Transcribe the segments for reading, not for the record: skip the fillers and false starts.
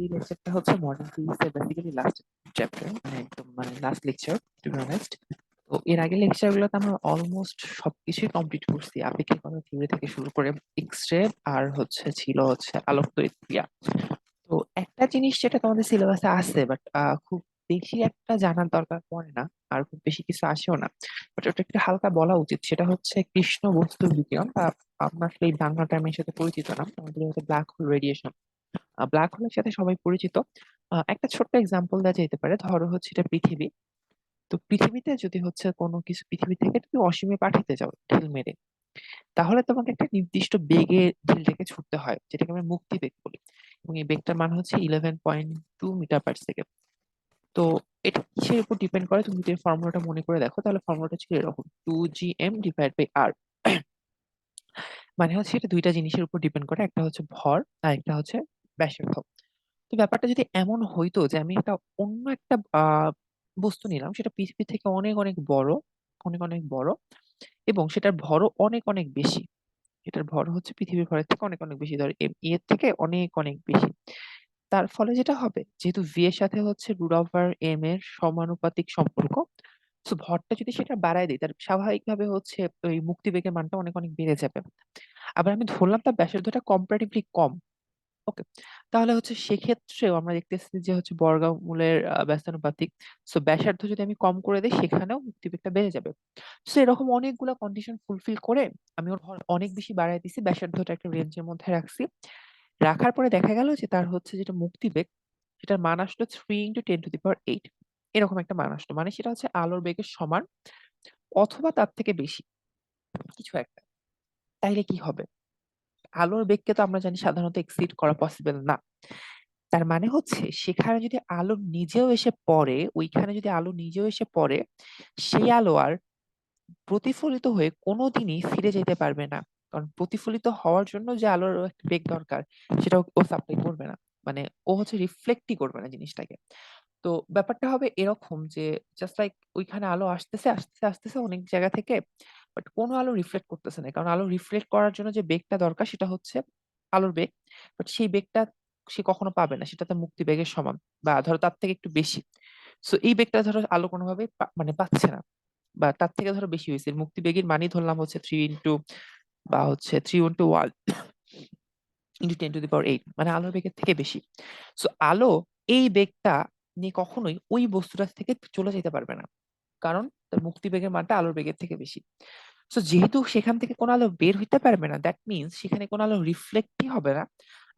এই লেকচারটা হচ্ছে মডার্ন ফিজিক্সের বেসিক্যালি লাস্ট চ্যাপ্টার, মানে একদম মানে last lecture to be honest. তো এর আগে লেকচার গুলোতে আমরা অলমোস্ট সবকিছুই কমপ্লিট করছি, আপেক্ষিকতার থিওরি থেকে শুরু করে এক্স রে আর ছিল আলোক তড়িৎ ক্রিয়া। তো একটা জিনিস যেটা তোমাদের সিলেবাসে আছে বাট খুব বেশি একটা জানার দরকার পড়ে না, আর খুব বেশি কিছু আসেও না, বাট ওটা একটু হালকা বলা উচিত, সেটা হচ্ছে কৃষ্ণ বস্তুর বিকিরণ, বা আমরা আসলে এই বাংলা টার্মের সাথে পরিচিত না, আমাদের হচ্ছে ব্ল্যাক হোল রেডিয়েশন। ব্ল্যাক হোলের সাথে সবাই পরিচিত। একটা ছোট্ট এক্সাম্পল দেওয়া যেতে পারে, ধরো হচ্ছে এটা পৃথিবী। তো পৃথিবীতে যদি হচ্ছে কোনো কিছু পৃথিবী থেকে তুমি অসীমে পাঠাতে যাও ঢিল মেরে, তাহলে তোমাকে একটা নির্দিষ্ট বেগে ঢিলটাকে ছুটতে হয়, যেটাকে আমরা মুক্তি বেগ বলি। এবং এই বেগটার মান হচ্ছে 11.2 মিটার পার সেকেন্ড। তো এটা কিসের উপর ডিপেন্ড করে, তুমি যদি ফর্মুলাটা মনে করে দেখো তাহলে ফর্মুলাটা ছিল এরকম: 2gm/r। মানে হচ্ছে এটা দুইটা জিনিসের উপর ডিপেন্ড করে, একটা হচ্ছে ভর আর একটা হচ্ছে ব্যাসার্ধ। তো ব্যাপারটা যদি এমন হইতো যে আমি একটা অন্য একটা বস্তু নিলাম, সেটা পৃথিবী থেকে অনেক অনেক বড়, অনেক অনেক বড়, এবং সেটার ভরও অনেক অনেক বেশি, এটার ভর হচ্ছে পৃথিবীর ভরের থেকে অনেক অনেক বেশি, ধর এর থেকে অনেক অনেক বেশি। তার ফলে যেটা হবে, যেহেতু ভি এর সাথে হচ্ছে √m এর সমানুপাতিক সম্পর্ক, তো ভরটা যদি সেটা বাড়ায় দিই, তার স্বাভাবিকভাবে হচ্ছে ওই মুক্তিবেগের মানটা অনেক অনেক বেড়ে যাবে। আবার আমি ধরলাম তার ব্যাসার্ধটা কম্পারেটিভলি কম, ওকে, তাহলে হচ্ছে সেক্ষেত্রেও আমরা দেখতেছি যে হচ্ছে বর্গমূলের ব্যস্তানুপাতিক। সো ব্যাসার্ধ যদি আমি কম করে দিই, সেখানেও মুক্তিবেগটা বেড়ে যাবে। সো এরকম অনেকগুলা কন্ডিশন ফুলফিল করে আমি ওর ভর অনেক বেশি বাড়ায় দিছি, ব্যাসার্ধটা একটা রেঞ্জের মধ্যে রাখছি। রাখার পরে দেখা গেল যে তার হচ্ছে যেটা মুক্তিবেগ, সেটার মান আসলো 3 × 10⁸ এরকম একটা মান আসলো, মানে সেটা হচ্ছে আলোর বেগের সমান অথবা তার থেকে বেশি কিছু একটা। তাইলে কি হবে? আলোর বেগকে তো আমরা জানি সাধারণত এক্সিড করা পসিবল না। তার মানে হচ্ছে সেখানে যদি আলো নিজেও এসে পড়ে, ওইখানে যদি আলো নিজেও এসে পড়ে, সেই আলো আর প্রতিফলিত হয়ে কোনোদিনই ফিরে যেতে পারবে না। কারণ প্রতিফলিত হওয়ার জন্য যে আলোর একটা বেগ দরকার, সেটা ও সাপ্লাই করবে না, মানে ও হচ্ছে রিফ্লেক্টই করবে না জিনিসটাকে। তো ব্যাপারটা হবে এরকম যে জাস্ট লাইক ওইখানে আলো আসতেছে আসতেছে আসতেছে অনেক জায়গা থেকে, বাট কোনো আলো রিফ্লেক্ট করতেছে না, কারণ আলো রিফ্লেক্ট করার জন্য যে বেগটা দরকার সেটা হচ্ছে আলোর বেগ, বাট সেই বেগটা সে কখনো পাবে না, সেটা তার মুক্তি বেগের সমান বা ধরো তার থেকে একটু বেশি। সো এই বেগটা ধরো আলো কোনোভাবে মানে পাচ্ছে না, বা তার থেকে ধরো বেশি হয়েছে, মুক্তি বেগের মানই ধরলাম হচ্ছে 3 × 108, মানে আলোর বেগের থেকে বেশি। সো আলো এই বেগটা নিয়ে কখনোই ওই বস্তুটা থেকে চলে যেতে পারবে না, কারণ তার মুক্তি বেগের মানটা আলোর বেগের থেকে বেশি। সো যেহেতু সেখান থেকে কোনো আলো বের হইতে পারবে না, দ্যাট মিনস সেখানে কোনো আলো রিফ্লেক্টই হবে না।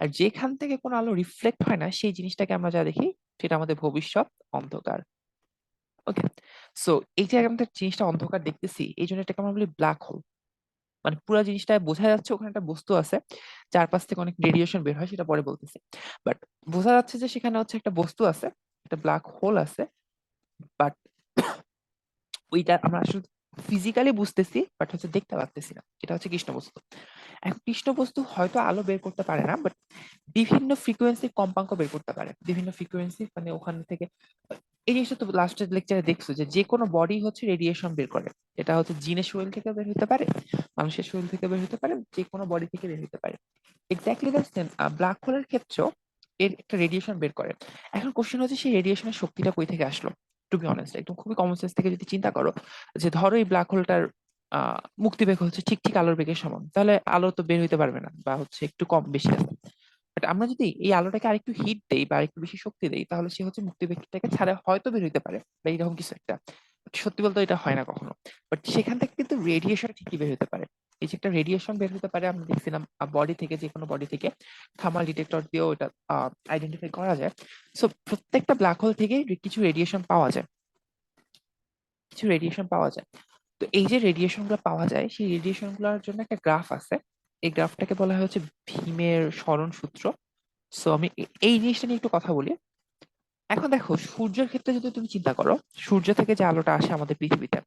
আর যেখান থেকে কোনো আলো রিফ্লেক্ট হয় না, সেই জিনিসটাকে আমরা যা দেখি সেটা আমাদের ভবিষ্যৎ অন্ধকার। ওকে, সো এই যে আমাদের জিনিসটা অন্ধকার দেখতেছি, এই জন্য এটাকে আমরা বলি ব্ল্যাক হোল। মানে পুরো জিনিসটা বোঝা যাচ্ছে ওখানে একটা বস্তু আছে, চারপাশ থেকে অনেক রেডিয়েশন বের হয়, সেটা পরে বলতেছি। বাট বোঝা যাচ্ছে যে সেখানে হচ্ছে একটা বস্তু আছে, একটা ব্ল্যাক হোল আছে, বাট ওইটা আমরা আসলে ফিজিক্যালি বুঝতেছি, বাট হচ্ছে দেখতে পারতেছি না। এটা হচ্ছে কৃষ্ণ বস্তু। এখন কৃষ্ণ বস্তু হয়তো আলো বের করতে পারে না, বাট বিভিন্ন ফ্রিকোয়েন্সির কম্পাঙ্ক বের করতে পারে, বিভিন্ন ফ্রিকোয়েন্সি, মানে ওখান থেকে। এই জিনিসটা তো লাস্টের লেকচারে দেখছো যে যে কোনো বডি হচ্ছে রেডিয়েশন বের করে। এটা হচ্ছে জিনের শরীর থেকে বের হতে পারে, মানুষের শরীর থেকে বের হতে পারে, যে কোনো বডি থেকে বের হতে পারে। এক্স্যাক্টলি দ্য সেম ব্ল্যাক হোলের ক্ষেত্রেও এর একটা রেডিয়েশন বের করে। এখন কোশ্চেন হচ্ছে সেই রেডিয়েশনের শক্তিটা কই থেকে আসলো। টু বি অনেস্ট, একদম খুবই কমন সেন্স থেকে যদি চিন্তা করো, যে ধরো এই ব্ল্যাক হোলটার মুক্তিবেগ হচ্ছে ঠিক ঠিক আলোর বেগের সমান, তাহলে আলো তো বের হইতে পারবে না, বা হচ্ছে একটু কম বেশি আছে। বাট আমরা যদি এই আলোটাকে আরেকটু হিট দেই বা আরেকটু বেশি শক্তি দেই, তাহলে সে হচ্ছে মুক্তিবেগটাকে ছাড়া হয়তো বের হইতে পারে, বা এরকম কিছু একটা। But সত্যি বলতে এটা হয় না কখনো। বাট সেখান থেকে কিন্তু রেডিয়েশন ঠিকই বের হতে পারে। এই যে একটা রেডিয়েশন বের হতে পারে, আমরা দেখছিলাম বডি থেকে, যে কোনো বডি থেকে থার্মাল ডিটেক্টর দিয়েও এটা আইডেন্টিফাই করা যায়। সো প্রত্যেকটা ব্ল্যাক হোল থেকে কিছু রেডিয়েশন পাওয়া যায়, কিছু রেডিয়েশন পাওয়া যায়। তো এই যে রেডিয়েশন গুলো পাওয়া যায়, সেই রেডিয়েশন গুলোর জন্য একটা গ্রাফ আছে। এই গ্রাফটাকে বলা হয় হচ্ছে ভীমের সরণ সূত্র। সো আমি এই জিনিসটা নিয়ে একটু কথা বলি। এখন দেখো, সূর্যের ক্ষেত্রে যদি তুমি চিন্তা করো, সূর্য থেকে যে আলোটা আসে আমাদের পৃথিবীতে,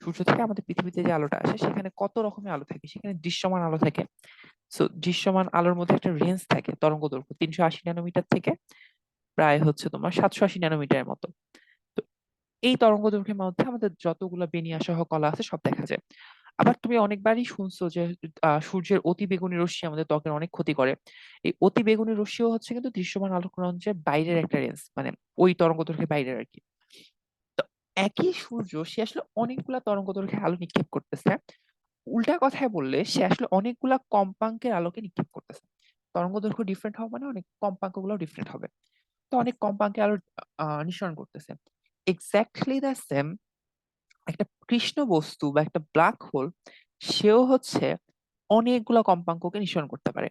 সূর্য থেকে আমাদের পৃথিবীতে যে আলোটা আসে, সেখানে কত রকমের আলো থাকে, সেখানে দৃশ্যমান আলো থাকে। সো দৃশ্যমান আলোর মধ্যে একটা রেঞ্জ থাকে, তরঙ্গ দৈর্ঘ্য 380 ন্যানোমিটার থেকে প্রায় হচ্ছে তোমার 780 ন্যানোমিটারের মতো। তো এই তরঙ্গ দৈর্ঘ্যের মধ্যে আমাদের যতগুলো বেনিয়া সহ কলা আছে সব দেখা যায়। আবার তুমি অনেকবারই শুনছো যে সূর্যের অতি বেগুনি রশ্মি আমাদের ত্বকের অনেক ক্ষতি করে। এই অতি বেগুনি রশ্মিও হচ্ছে কিন্তু দৃশ্যমান আলোকরঞ্জের বাইরের একটা রেঞ্জ, মানে ওই তরঙ্গ দৈর্ঘ্যের বাইরের আর কি। তো একই সূর্য সে আসলে অনেকগুলা তরঙ্গ দৈর্ঘ্যের আলো নিক্ষেপ করতেছে। উল্টা কথায় বললে সে আসলে অনেকগুলা কম্পাঙ্কের আলোকে নিক্ষেপ করতেছে। তরঙ্গ দৈর্ঘ্য ডিফারেন্ট হবে মানে অনেক কম্পাঙ্ক গুলো ডিফারেন্ট হবে। তো অনেক কম্পাঙ্কে আলো নিঃসরণ করতেছে। এক্স্যাক্টলি দ্য সেম একটা কৃষ্ণ বস্তু বা একটা ব্ল্যাক হোল, সেও হচ্ছে অনেকগুলা কম্পাঙ্ককে নিঃসরণ করতে পারে।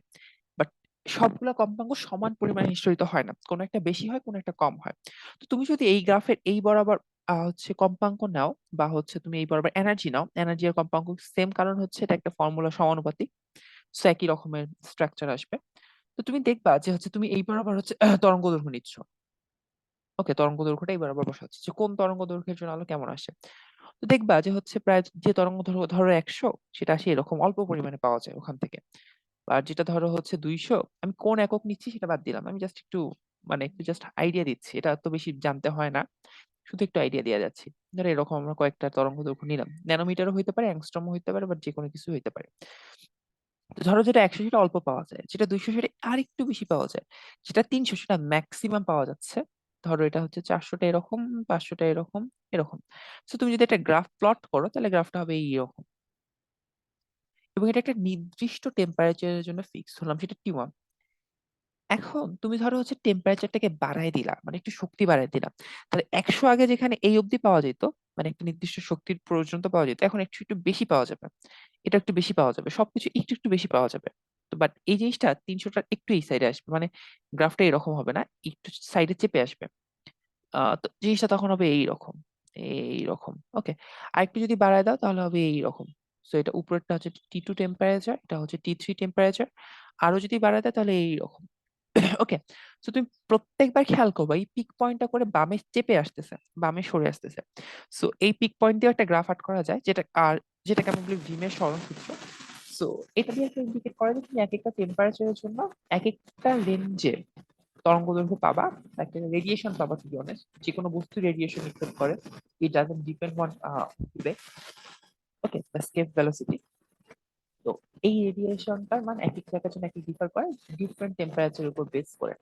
বাট সবগুলা কম্পাঙ্ক সমান পরিমাণে নিঃসরিত হয় না, কোনো একটা বেশি হয় কোনো একটা কম হয়। তো তুমি যদি এই গ্রাফের এই বরাবর হচ্ছে কম্পাঙ্ক নাও, বা হচ্ছে তুমি এই বরাবর এনার্জি নাও, এনার্জি আর কম্পাঙ্ক সেম, কারণ হচ্ছে এটা একটা ফর্মুলা সমানুপাতিক, সো একই রকমের স্ট্রাকচার আসবে। তো তুমি দেখবা যে হচ্ছে তুমি এই বরাবর হচ্ছে তরঙ্গ দৈর্ঘ্য নিচ্ছ। ওকে, তরঙ্গ দৈর্ঘ্যটা এই বরাবর বসাচ্ছি যে কোন তরঙ্গ দৈর্ঘ্যের জন্য আলো কেমন আসে। তো দেখবা যে হচ্ছে প্রায় যে তরঙ্গ ধরো ধরো 100, সেটা আসে এরকম অল্প পরিমাণে পাওয়া যায় ওখান থেকে। আর যেটা ধরো হচ্ছে 200, আমি কোন একক নিচ্ছি সেটা বাদ দিলাম, আমি জাস্ট একটু মানে একটু জাস্ট আইডিয়া দিচ্ছি, এটা তো বেশি জানতে হয় না, শুধু একটু আইডিয়া দিয়ে যাচ্ছি। ধরো এরকম আমরা কয়েকটা তরঙ্গ দৈর্ঘ্য নিলাম, ন্যানোমিটারও হইতে পারে, অ্যাংস্ট্রমও হইতে পারে, বাট যে কোনো কিছু হইতে পারে। তো ধরো যেটা 100 সেটা অল্প পাওয়া যায়, যেটা 200 সেটা আর একটু বেশি পাওয়া যায়, যেটা 300 সেটা ম্যাক্সিমাম পাওয়া যাচ্ছে। ধরো এটা হচ্ছে 400টা এরকম, 500টা এরকম, এরকম। তো তুমি যদি একটা গ্রাফ প্লট করো তাহলে গ্রাফটা হবে এইরকম, এবং এটা একটা নির্দিষ্ট টেম্পারেচারের জন্য ফিক্স হলাম, সেটা T1। এখন তুমি ধরো হচ্ছে টেম্পারেচারটাকে বাড়ায় দিলা, মানে একটু শক্তি বাড়ায় দিলা। তাহলে 100 আগে যেখানে এই অবধি পাওয়া যেত, মানে একটা নির্দিষ্ট শক্তির পর্যন্ত পাওয়া যেত, এখন একটু একটু বেশি পাওয়া যাবে, এটা একটু বেশি পাওয়া যাবে, সবকিছু একটু একটু বেশি পাওয়া যাবে। তো বাট এই জিনিসটা 300টার একটু এই সাইডে আসবে, মানে গ্রাফটা এরকম হবে না, একটু সাইডে চেপে আসবে। তো জিনিসটা তখন হবে এইরকম, এইরকম। ওকে, আর একটু যদি বাড়ায় দাও তাহলে হবে এইরকম। সো এটা উপরেরটা হচ্ছে T2 টেম্পারেচার, এটা হচ্ছে T3 টেম্পারেচার। আরো যদি বাড়ায় দেয় তাহলে এইরকম। ওকে, তো তুমি প্রত্যেকবার খেয়াল করবে এই পিক পয়েন্টটা করে বামে চেপে আসতেছে, বামে সরে আসতেছে। সো এই পিক পয়েন্ট দিয়ে একটা গ্রাফ আর্ট করা যায়, যেটা আর যেটাকে আমরা বলি ভিমের সরণ সূত্র। সো এটা দিয়ে একটা ইন্ডিকেট করে যে তুমি এক একটা টেম্পারেচারের জন্য এক একটা রেঞ্জে তরঙ্গ দৈর্ঘ্য পাবা, একটা রেডিয়েশন পাবা। টু বি অনেস্ট, যে কোনো বস্তু রেডিয়েশন এক্সপেক্ট করে, it doesn't depend on okay escape velocity. তো এই রেডিয়েশনটার মান এক এক জায়গার জন্য এক এক ডিফার করে, ডিফারেন্ট টেম্পারেচারের উপর বেস করে।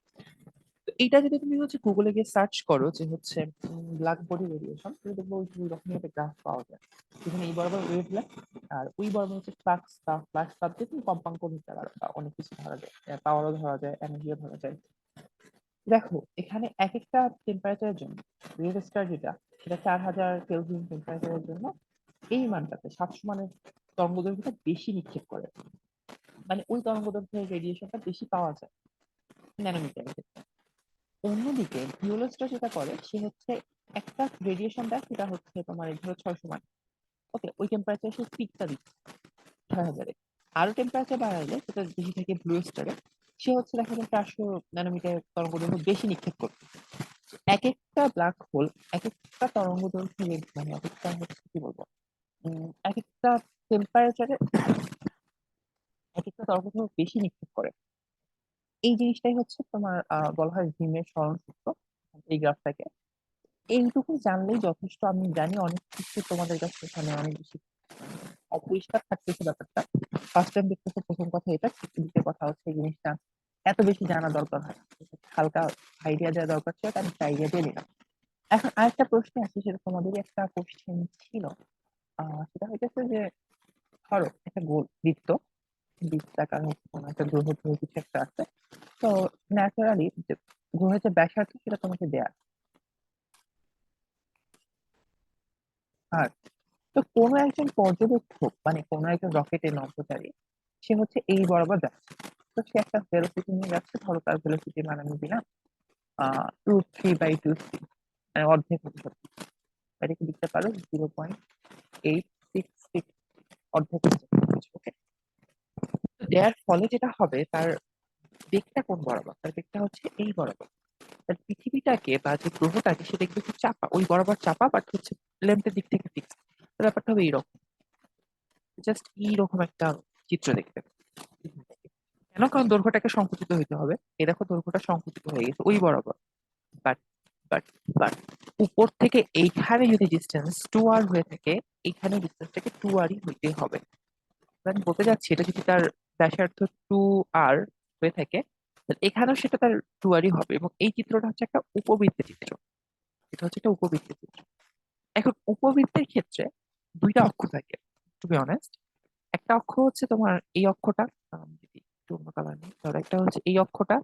তো এইটা যদি তুমি হচ্ছে গুগলে গিয়ে সার্চ করো যে হচ্ছে ব্ল্যাক বডি রেডিয়েশন, তুমি দেখবো ওই রকমই একটা গ্রাফ পাওয়া যায়, যেখানে এই বরাবর ওয়েভলেন্থ আর ওই বরাবর হচ্ছে ফ্লাক্স, ফ্লাক্স তাপ দিয়ে তুমি কম্পাঙ্ক নিতে পারো, বা অনেক কিছু ধরা যায়, পাওয়ারও ধরা যায়, এনার্জিও ধরা যায়। দেখো এখানে এক একটা টেম্পারেচারের জন্য রিয়েল স্টার যেটা, সেটা 4000 কেলভিন টেম্পারেচারের জন্য এই মানটাতে 700 মানের তরঙ্গ দৈর্ঘ্যটা বেশি নিক্ষেপ করে, মানে ওই তরঙ্গ দৈর্ঘ্যের রেডিয়েশনটা বেশি পাওয়া যায় ন্যানোমিটারের ক্ষেত্রে। অন্যদিকে ভিওলেস্টার যেটা করে, সে হচ্ছে একটা রেডিয়েশন দেয়, সেটা হচ্ছে তোমার এই ধরো 600 মান। ওকে, ওই টেম্পারেচার সে পিকটা দিচ্ছে 6000-এ। আরো টেম্পারেচার বাড়াইলে সেটা বেশি থেকে ব্লু স্টারে, সে হচ্ছে দেখা যায় 400 ন্যানোমিটার তরঙ্গ দৈর্ঘ্য বেশি নিক্ষেপ করছে। এক একটা ব্ল্যাক হোল এক একটা তরঙ্গ দৈর্ঘ্যের, মানে এক একটা হচ্ছে কি বলবো, এক একটা টেম্পারেচারে এক একটা তরঙ্গ দৈর্ঘ্য বেশি নিক্ষেপ করে। এই জিনিসটাই হচ্ছে তোমার বলা হয় ভিমের সরণ সূত্র, এই গ্রাফটাকে। এইটুকু জানলেই যথেষ্ট। আমি জানি অনেক কিছু তোমাদের কাছে এখানে অনেক বেশি অপরিষ্কার থাকতেছে ব্যাপারটা, ফার্স্ট টাইম দেখতেছে, প্রথম কথা এটা। দ্বিতীয় কথা হচ্ছে এই জিনিসটা এত বেশি জানা দরকার হয়, হালকা আইডিয়া দেওয়া দরকার ছিল, তাই আমি আইডিয়া দিয়ে দিলাম। এখন আরেকটা প্রশ্ন আছে, সেটা তোমাদেরই একটা কোশ্চেন ছিল। সেটা হইতেছে যে ধরো একটা গোল বৃত্ত, বৃত্তাকার হচ্ছে কোনো একটা গ্রহ গ্রহ কিছু একটা আছে। তো ন্যাচারালি গ্রহের যে ব্যাসার্ধ সেটা তোমাকে দেয়া। আর তো কোনো একজন পর্যবেক্ষক, মানে কোনো একজন রকেটের নভোচারী, সে হচ্ছে এই বরাবর যাচ্ছে। তো সে একটা ভেলোসিটি নিয়ে যাচ্ছে, ধরো তার ভেলোসিটি মানে আমি দিলাম 2/3/2 মানে অর্ধেক হতে সত্যি, এটাকে লিখতে পারো 0.866, অর্ধেক হচ্ছে। ওকে, দেওয়ার ফলে যেটা হবে, তার বেগটা কোন বরাবর, তার বেগটা হচ্ছে এই বরাবর। তার পৃথিবীটাকে বা যে গ্রহটাকে সে দেখবে একটু চাপা, ওই বরাবর চাপা, বাট হচ্ছে লেন্থের দিক থেকে ফিক্স। ব্যাপারটা হবে এইরকম, জাস্ট এইরকম একটা চিত্র দেখতে। কেন? কারণ দৈর্ঘ্যটাকে সংকুচিত হইতে হবে। এই দেখো দৈর্ঘ্যটা সংকুচিত হয়ে গেছে ওই বরাবর, বাট বাট বাট উপর থেকে এইখানে যদি ডিস্টেন্স 2r হয়ে থাকে, এইখানে ডিস্টেন্সটাকে 2rই হইতে হবে। আমি বলতে যাচ্ছি এটা যদি তার ব্যাসার্ধ 2r হয়ে থাকে, তাহলে এখানেও সেটা তার 2rই হবে। এবং এই চিত্রটা হচ্ছে একটা উপবৃত্তের চিত্র। এটা হচ্ছে একটা উপবৃত্তের চিত্র। এখন উপবৃত্তের ক্ষেত্রে দুইটা অক্ষ থাকে, টু বি অনেস্ট। একটা অক্ষ হচ্ছে তোমার এই অক্ষটা, যদি একটু অন্য কালার নেই, ধরো একটা হচ্ছে এই অক্ষটা,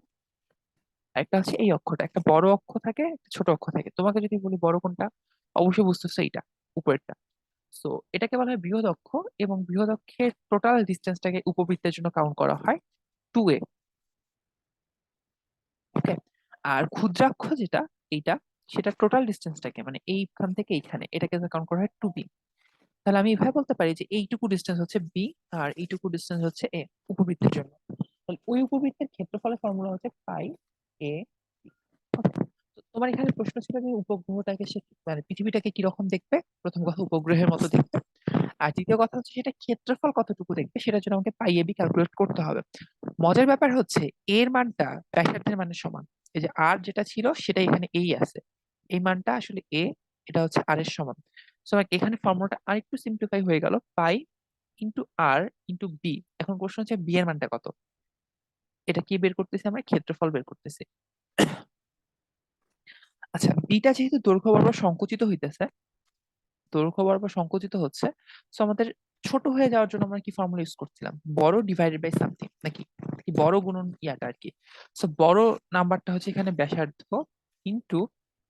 একটা হচ্ছে এই অক্ষটা। একটা বড় অক্ষ থাকে, একটা ছোট অক্ষ থাকে। তোমাকে যদি বলি বড় কোনটা, অবশ্যই বুঝতেছো এইটা, উপরেরটা। সো এটাকে বলা হয় বৃহৎ অক্ষ। এবং বৃহৎ অক্ষের টোটাল ডিস্টেন্সটাকে উপবৃত্তের জন্য কাউন্ট করা হয় 2a। ওকে। আর ক্ষুদ্রাক্ষ যেটা, এইটা, সেটা টোটাল ডিস্টেন্সটাকে, মানে এইখান থেকে এইখানে, এটাকে কাউন্ট করা হয় 2b। তাহলে আমি এভাবে বলতে পারি যে এইটুকু ডিস্টেন্স হচ্ছে বি, আর এইটুকু ডিস্টেন্স হচ্ছে এ উপবৃত্তের জন্য। তাহলে ওই উপবৃত্তের ক্ষেত্রফলের ফর্মুলা হচ্ছে পাই এ। তোমার এখানে প্রশ্ন ছিল যে উপগ্রহটাকে সে মানে পৃথিবীটাকে কিরকম দেখবে। প্রথম কথা, উপগ্রহের মতো দেখবে। আর দ্বিতীয় কথা হচ্ছে সেটা ক্ষেত্রফল কতটুকু দেখবে, সেটার জন্য আমাকে পাই এ বি ক্যালকুলেট করতে হবে। মজার ব্যাপার হচ্ছে এর মানটা ব্যাসার্ধের মানের সমান। এই যে আর যেটা ছিল সেটা এখানে এই আছে, এই মানটা আসলে এ, এটা হচ্ছে আর এর সমান। সো এখানে ফর্মুলাটা আরেকটু সিম্পলিফাই হয়ে গেল, পাই ইন্টু আর ইন্টু বি। এখন কোশ্চেন হচ্ছে বি এর মানটা কত। এটা কি বের করতেছি, আমরা ক্ষেত্রফল বের করতেছি। আচ্ছা, বিটা যেহেতু দৈর্ঘ্য বরাবর সংকুচিত হইতেছে, দৈর্ঘ্য বরাবর সংকুচিত হচ্ছে, সো আমাদের ছোট হয়ে যাওয়ার জন্য আমরা কি ফর্মুলা ইউজ করছিলাম, বড় ডিভাইডেড বাই সামথিং, নাকি কি বড় গুণন ইয়াটা আর কি। সো বড় নাম্বারটা হচ্ছে এখানে ব্যাসার্ধ ইন্টু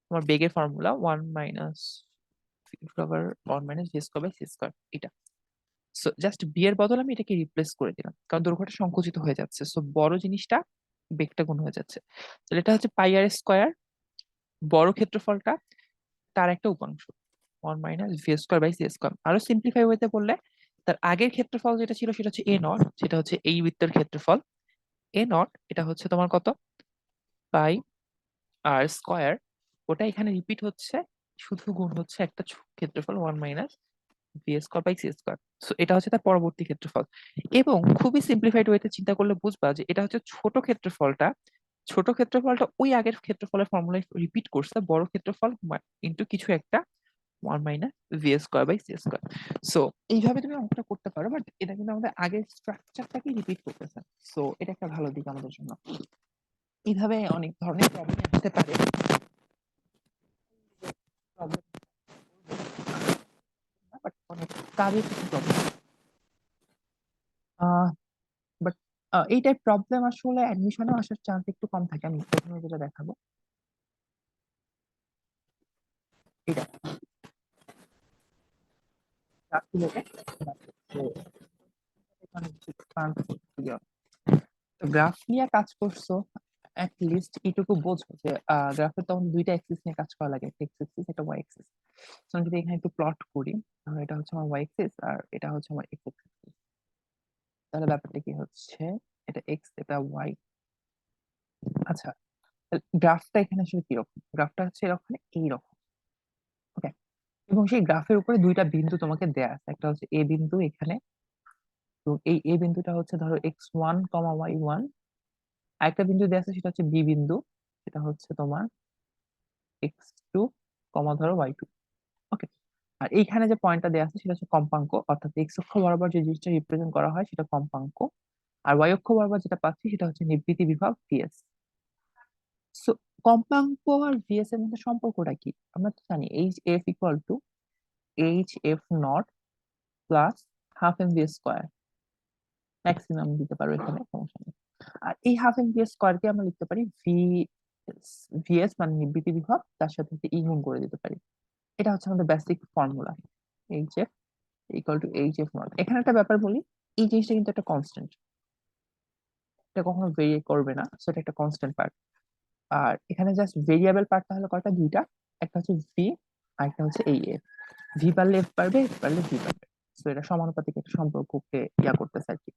তোমার বেগের formula 1 - v square by c square, এটা। সো জাস্ট বি এর বদলে আমি এটাকে রিপ্লেস করে দিলাম, কারণ দৈর্ঘ্যটা সংকুচিত হয়ে যাচ্ছে। সো বড় জিনিসটা বেগটা গুণ হয়ে যাচ্ছে। তাহলে এটা হচ্ছে পাই আর স্কয়ার, বড় ক্ষেত্রফলটা, তার একটা উপাংশ 1 - v square by c square. আরো সিম্পলিফাই ওয়েতে বললে, তার আগের ক্ষেত্রফল যেটা ছিল সেটা হচ্ছে এ নট, সেটা হচ্ছে এই বৃত্তের ক্ষেত্রফল। এ নট এটা হচ্ছে তোমার কত, পাই আর স্কয়ার। ওটা এখানে রিপিট হচ্ছে, শুধু গুণ হচ্ছে একটা ক্ষেত্রফল 1 - v square by c square. So এটা হচ্ছে তার পরবর্তী ক্ষেত্রফল। এবং খুবই সিম্পলিফাইড ওয়েতে চিন্তা করলে বুঝবা যে এটা হচ্ছে ছোট ক্ষেত্রফলটা। ছোট ক্ষেত্রফলটা ওই আগের ক্ষেত্রফলের ফর্মুলায় রিপিট করছে, বড় ক্ষেত্রফল ইন্টু কিছু একটা 1 - v square by c square. So এইভাবে তুমি অঙ্কটা করতে পারো, বাট এটা কিন্তু আমাদের আগের স্ট্রাকচারটাকে রিপিট করতেছে। সো এটা একটা ভালো দিক আমাদের জন্য। এইভাবে অনেক ধরনের প্রবলেম আসতে পারে। প্রবলেম বাট অনেক কাজের কিছু প্রবলেম। বাট এই টাইপ প্রবলেম আসলে অ্যাডমিশনেও আসার চান্স একটু কম থাকে। আমি প্রথমে যেটা দেখাবো, এটা গ্রাফ নিয়ে কাজ করছো, অ্যাট লিস্ট এইটুকু বোঝো যে গ্রাফে তখন দুইটা অ্যাক্সিস নিয়ে কাজ করা লাগে, একটা এক্স অ্যাক্সিস, একটা ওয়াই অ্যাক্সিস। আমি যদি এখানে একটু প্লট করি, তাহলে এটা হচ্ছে আমার ওয়াই অ্যাক্সিস আর এটা হচ্ছে আমার এক্স অ্যাক্সিস। তাহলে ব্যাপারটা কি হচ্ছে, এটা এক্স, এটা ওয়াই। আচ্ছা, গ্রাফটা এখানে আসলে কিরকম, গ্রাফটা হচ্ছে এরকম, এইরকম। ওকে। এবং সেই গ্রাফের উপরে দুইটা বিন্দু তোমাকে দেয়া আছে, একটা হচ্ছে এ বিন্দু এখানে। তো এই এ বিন্দুটা হচ্ছে ধরো x1, y1। আরেকটা বিন্দু দেয়া আছে সেটা হচ্ছে বি বিন্দু, সেটা হচ্ছে তোমার x2, ধরো y2। ওকে। আর এইখানে যে পয়েন্টটা দেয়া আছে সেটা হচ্ছে কম্পাঙ্ক, অর্থাৎ এক্স অক্ষ বরাবর যে জিনিসটা রিপ্রেজেন্ট করা হয় সেটা কম্পাঙ্ক। আর ওয়াই অক্ষ বরাবর যেটা পাচ্ছি সেটা হচ্ছে নিবৃত্তি বিভব ভিএস। সো কম্পাঙ্ক আর ভিএস এর মধ্যে সম্পর্কটা কি, আমরা তো জানি h F equal to H F nought plus half M V square. Maximum দিতে পারো এখানে, সমস্যা নেই। আর এই হাফ এম ভি স্কোয়ারকে আমরা লিখতে পারি ভিএস মানে নিবৃত্তি বিভব, তার সাথে ই গুণ করে দিতে পারি। এটা হচ্ছে আমাদের basic formula, H F equal to H F not. এখানে একটা ব্যাপার বলি, এই জিনিসটা কিন্তু একটা কনস্ট্যান্ট, এটা কখনো ভেরি করবে না, সেটা একটা কনস্ট্যান্ট পার্ট। আর এখানে জাস্ট ভেরিয়েবল পার্ট তাহলে কয়টা, দুইটা। একটা হচ্ছে ভি, আর একটা হচ্ছে এই এফ। ভি পারলে এফ পারবে, এফ পারলে ভি পারবে। তো এটা সমানুপাতিক একটা সম্পর্ককে ইয়া করতেছে আর কি।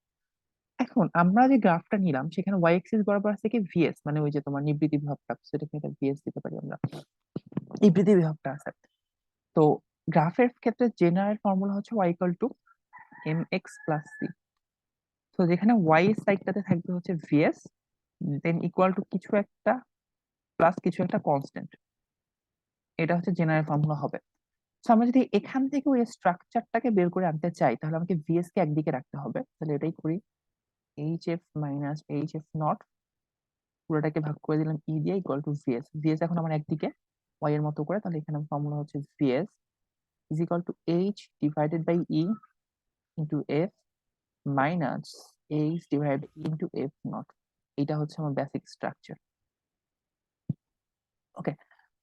এখন আমরা যে গ্রাফটা নিলাম সেখানে ওয়াই এক্সিস বরাবর আছে কি ভিএস, মানে ওই যে তোমার নিবৃত্তি বিভবটা, সেটাকে একটা ভিএস দিতে পারি আমরা, নিবৃত্তি বিভবটা আছে। তো গ্রাফের ক্ষেত্রে জেনারেল ফর্মুলা হচ্ছে y equal to m x plus c. তো যেখানে ওয়াই সাইডটাতে থাকবে হচ্ছে ভিএস, দেন ইকুয়াল টু কিছু একটা প্লাস কিছু একটা কনস্ট্যান্ট। এটা হচ্ছে জেনারেল ফর্মুলা হবে। তো আমরা যদি এখান থেকে ওই স্ট্রাকচারটাকে বের করে আনতে চাই তাহলে আমাকে ভিএস কে একদিকে রাখতে হবে। তাহলে এটাই করি, H F minus H F nought, পুরোটাকে ভাগ করে দিলাম ই দিয়ে, ইকুয়াল টু ভিএস। ভিএস এখন আমার একদিকে ওয়াই এর মতো করে, তাহলে এখানে ফর্মুলা হচ্ছে v s is equal to h divided by e into f minus h divided into f nought. এটা হচ্ছে আমার বেসিক স্ট্রাকচার। ওকে,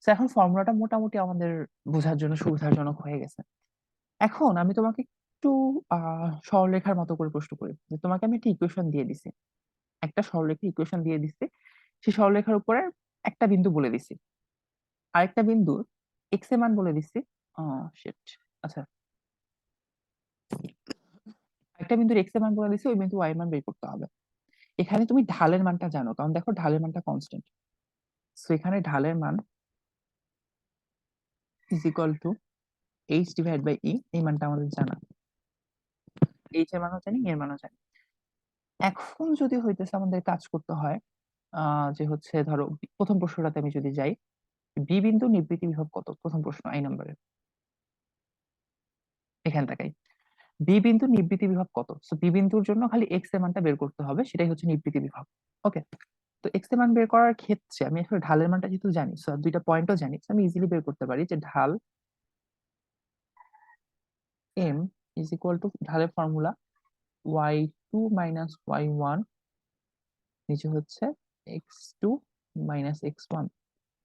তো এখন ফর্মুলাটা মোটামুটি আমাদের বোঝার জন্য সুবিধাজনক হয়ে গেছে। এখন আমি তোমাকে একটু সরলরেখার মতো করে প্রশ্ন করি, যে তোমাকে আমি একটা ইকুয়েশন দিয়ে দিছি, একটা সরলরেখা ইকুয়েশন দিয়ে দিছি, সেই সরলরেখার উপরে একটা বিন্দু বলে দিছি, আরেকটা বিন্দুর এক্স এর মান বলে দিছি। শিট, আচ্ছা, একটা বিন্দুর এক্স এর মান বলে দিছি, ওই বিন্দু ওয়াই এর মান বের করতে হবে। এখানে তুমি ঢালের মানটা জানো, কারণ দেখো ঢালের মানটা কনস্ট্যান্ট। সো এখানে ঢালের মান is equal to H divide by E, এই মানটা আমাদের জানা, এইচ এর মানও জানি, এর মানও জানি। এখন যদি হইতেছে আমাদের কাজ করতে হয়, যে হচ্ছে ধরো প্রথম প্রশ্নটাতে আমি যদি যাই, বি বিন্দু নিবৃত্তি বিভব কত, প্রথম প্রশ্ন আই নম্বরে, এখান তাকাই, বি বিন্দু নিবৃত্তি বিভব কত। সো বি বিন্দুর জন্য খালি এক্স এর মানটা বের করতে হবে, সেটাই হচ্ছে নিবৃত্তি বিভব। ওকে, তো এক্স এর মান বের করার ক্ষেত্রে আমি আসলে ঢালের মানটা যেহেতু জানি, সো দুইটা পয়েন্টও জানি, so আমি ইজিলি বের করতে পারি যে ঢাল এম ইজ ইকুয়াল টু, ঢালের formula y two minus Y one, নিচে হচ্ছে x two minus x one.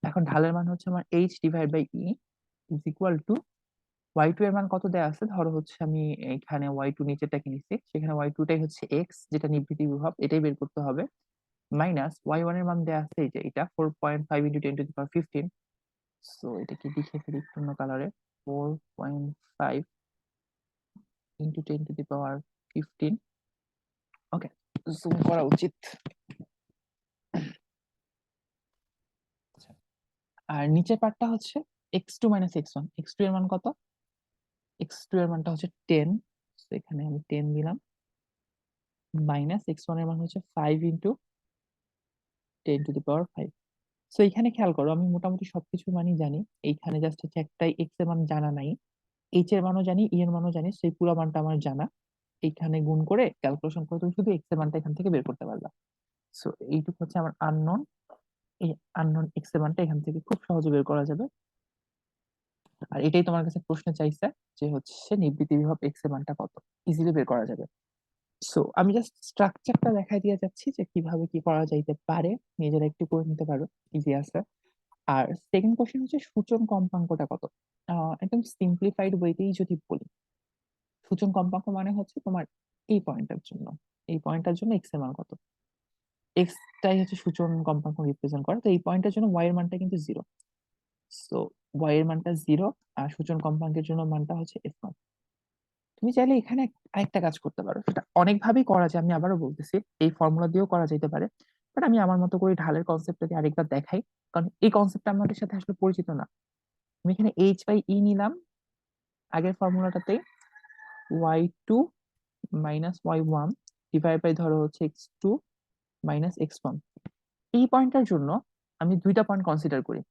এখন ঢালের মান হচ্ছে আমার h divide by e is equal to, y two এর মান কত দেওয়া আছে, ধরো হচ্ছে আমি এখানে ওয়াই টু নিচেরটাকে নিচ্ছি, সেখানে ওয়াই টুটাই হচ্ছে এক্স, যেটা নিবৃত্তি বিভব, এটাই বের করতে হবে, মাইনাস ওয়াই ওয়ান এর মান দেওয়া আছে এই যে এটা 4.5 into 10 to the power 15। So এটাকে লিখে ফেলি একটু অন্য কালারে, 4.5 into 10 to the power 15। Okay, zoom করা উচিত। আচ্ছা, আর নিচের পার্টটা হচ্ছে x two minus x one, x two এর মান কত, এক্স টু এর মানটা হচ্ছে 10, তো এখানে আমি 10 দিলাম, মাইনাস এক্স ওয়ান এর মান হচ্ছে 5 into 10 to the power 5। So এখানে খেয়াল করো, আমি মোটামুটি সবকিছু মানই জানি, এইখানে জাস্ট হচ্ছে একটাই এক্স এর মান জানা নাই, এইচ এর মানও জানি, ই এর মানও জানি, সেই পুরো মানটা আমার জানা। এইখানে গুণ করে ক্যালকুলেশন করে তুমি শুধু এক্স এর মানটা এখান থেকে বের করতে পারবা। সো এইটুকু হচ্ছে আমার আননোন, এই আননোন এক্স এর মানটা এখান থেকে খুব সহজে বের করা যাবে। আর এটাই তোমার কাছে প্রশ্ন চাইছে, যে হচ্ছে নিবৃত্তি বিভব এক্স এর মানটা কত, ইজিলি বের করা যাবে। সো আমি জাস্ট স্ট্রাকচারটা দেখাই দিয়ে যাচ্ছি যে কিভাবে কি করা যাইতে পারে, নিজেরা একটু করে নিতে পারো, ইজি আছে। আর সেকেন্ড কোশ্চেন হচ্ছে সূচন কম্পাঙ্কটা কত। একদম সিম্পলিফাইড ওয়েতেই যদি বলি, সূচন কম্পাঙ্ক মানে হচ্ছে তোমার এই পয়েন্টটার জন্য, এই পয়েন্টটার জন্য এক্স এর মান কত, এক্স টাই হচ্ছে সূচন কম্পাঙ্ক রিপ্রেজেন্ট করে, তো এই পয়েন্টের জন্য ওয়াই এর মানটা কিন্তু জিরো। সো ওয়াই এর মানটা জিরো, আর সূচন কম্পাঙ্কের জন্য মানটা হচ্ছে এফ নট। তুমি চাইলে এখানে আরেকটা কাজ করতে পারো, সেটা অনেকভাবেই করা যায়, আমি আবারও বলতেছি, এই ফর্মুলা দিয়েও করা যেতে পারে, বাট আমি আমার মতো করে ঢালের কনসেপ্টটা দিয়ে আরেকবার দেখাই, কারণ এই কনসেপ্টটা আমাদের সাথে আসলে পরিচিত না। আমি এখানে এইচ বাই ই নিলাম আগের ফর্মুলাটাতে, Y two minus Y one divide by ধরো হচ্ছে x two minus x one. এই পয়েন্টটার জন্য আমি দুইটা পয়েন্ট কনসিডার করি,